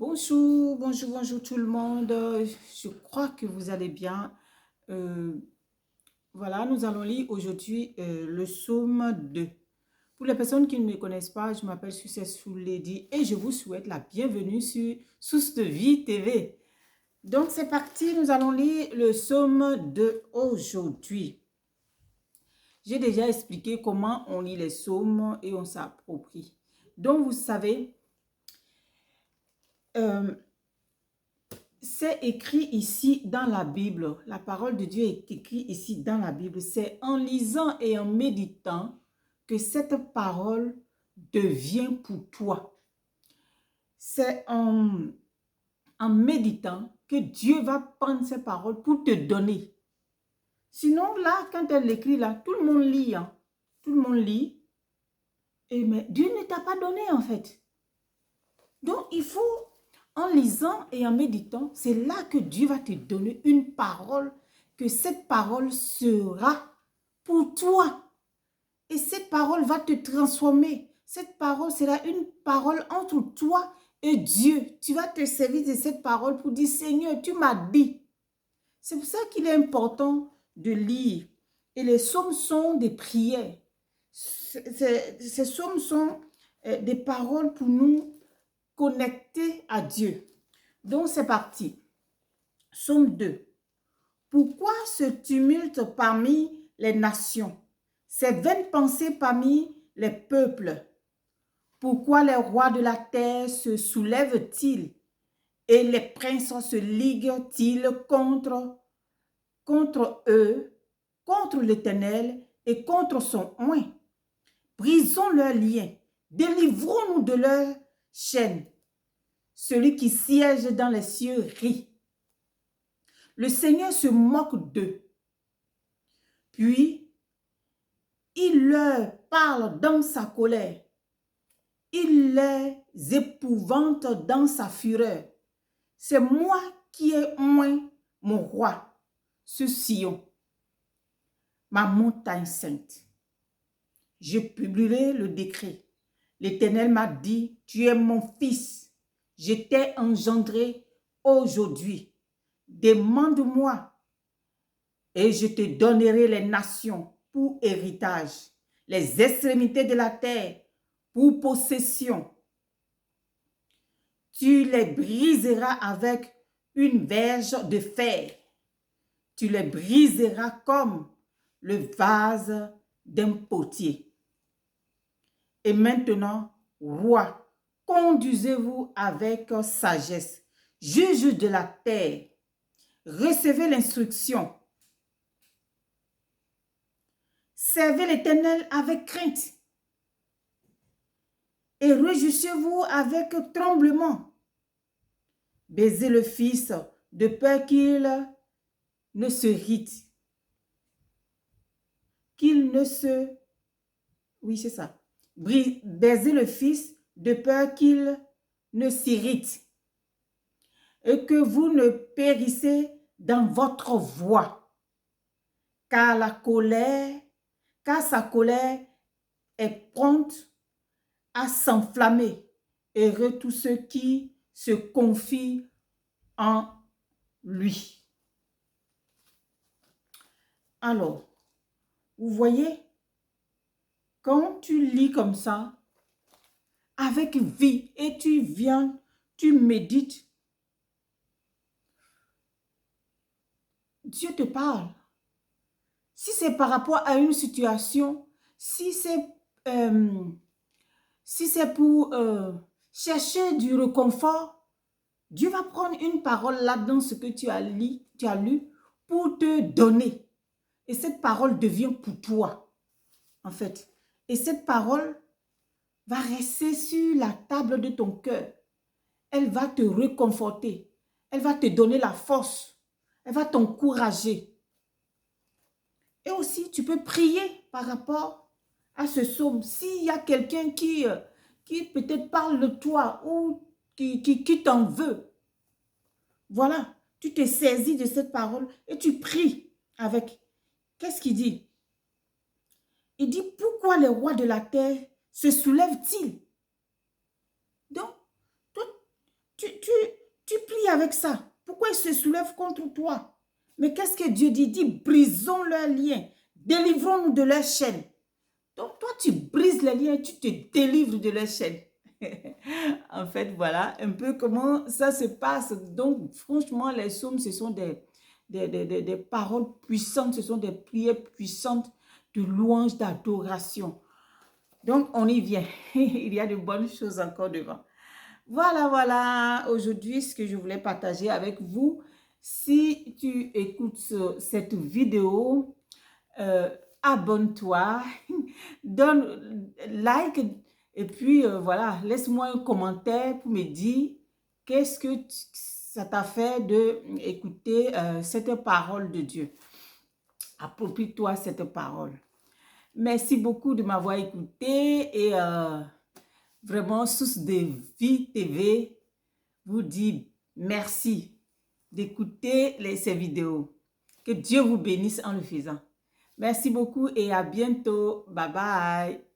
Bonjour, bonjour, bonjour tout le monde. Je crois que vous allez bien. Euh, voilà, nous allons lire aujourd'hui le psaume 2. Pour les personnes qui ne me connaissent pas, je m'appelle Successful Lady et je vous souhaite la bienvenue sur Source de Vie TV. Donc c'est parti, nous allons lire le psaume 2 aujourd'hui. J'ai déjà expliqué comment on lit les psaumes et on s'approprie. Donc vous savez, euh, c'est écrit ici dans la Bible. La parole de Dieu est écrite ici dans la Bible. C'est en lisant et en méditant que cette parole devient pour toi. C'est en méditant que Dieu va prendre ces paroles pour te donner. Sinon, là, quand elle l'écrit, là, tout le monde lit. Hein. Tout le monde lit. Mais Dieu ne t'a pas donné, en fait. Donc, il faut, en lisant et en méditant, c'est là que Dieu va te donner une parole, que cette parole sera pour toi. Et cette parole va te transformer. Cette parole sera une parole entre toi et Dieu. Tu vas te servir de cette parole pour dire, Seigneur, tu m'as dit. C'est pour ça qu'il est important de lire. Et les psaumes sont des prières. Ces psaumes sont des paroles pour nous connecté à Dieu. Donc, c'est parti. Psaume 2. Pourquoi ce tumulte parmi les nations? Ces vaines pensées parmi les peuples? Pourquoi les rois de la terre se soulèvent-ils et les princes se liguent-ils contre eux, contre l'Éternel et contre son oint? Brisons leurs liens, délivrons-nous de leurs chaînes. Celui qui siège dans les cieux rit. Le Seigneur se moque d'eux. Puis, il leur parle dans sa colère. Il les épouvante dans sa fureur. C'est moi qui ai oint mon roi sur Sion, ma montagne sainte. Je publierai le décret. L'Éternel m'a dit, tu es mon fils. Je t'ai engendré aujourd'hui. Demande-moi et je te donnerai les nations pour héritage, les extrémités de la terre pour possession. Tu les briseras avec une verge de fer. Tu les briseras comme le vase d'un potier. Et maintenant, roi, conduisez-vous avec sagesse. Juge de la terre, recevez l'instruction. Servez l'Éternel avec crainte et réjouissez-vous avec tremblement. Baisez le Fils de peur qu'il ne se irrite. Qu'il ne se... Oui, c'est ça. Baisez le Fils de peur qu'il ne s'irrite et que vous ne périssez dans votre voie. Car sa colère est prompte à s'enflammer. Heureux tous ceux qui se confient en lui. Alors, vous voyez, quand tu lis comme ça, avec vie, et tu viens, tu médites, Dieu te parle. Si c'est par rapport à une situation, si c'est pour chercher du réconfort, Dieu va prendre une parole là dans ce que tu as lu pour te donner. Et cette parole devient pour toi, en fait. Et cette parole va rester sur la table de ton cœur. Elle va te réconforter. Elle va te donner la force. Elle va t'encourager. Et aussi, tu peux prier par rapport à ce psaume. S'il y a quelqu'un qui peut-être parle de toi ou qui t'en veut, voilà, tu te saisis de cette parole et tu pries avec. Qu'est-ce qu'il dit? Il dit, pourquoi les rois de la terre se soulèvent-ils? Donc, tu plies avec ça. Pourquoi ils se soulèvent contre toi? Mais qu'est-ce que Dieu dit? Il dit, brisons leurs liens, délivrons-nous de leurs chaînes. Donc, toi, tu brises les liens, tu te délivres de leurs chaînes. En fait, voilà un peu comment ça se passe. Donc, franchement, les psaumes, ce sont des paroles puissantes, ce sont des prières puissantes de louange, d'adoration. Donc, on y vient. Il y a de bonnes choses encore devant. Voilà, voilà, aujourd'hui, ce que je voulais partager avec vous. Si tu écoutes cette vidéo, abonne-toi, donne like et puis voilà, laisse-moi un commentaire pour me dire qu'est-ce que ça t'a fait d'écouter cette parole de Dieu. Approprie-toi cette parole. Merci beaucoup de m'avoir écouté et vraiment, Source de Vie TV vous dit merci d'écouter ces vidéos. Que Dieu vous bénisse en le faisant. Merci beaucoup et à bientôt. Bye bye.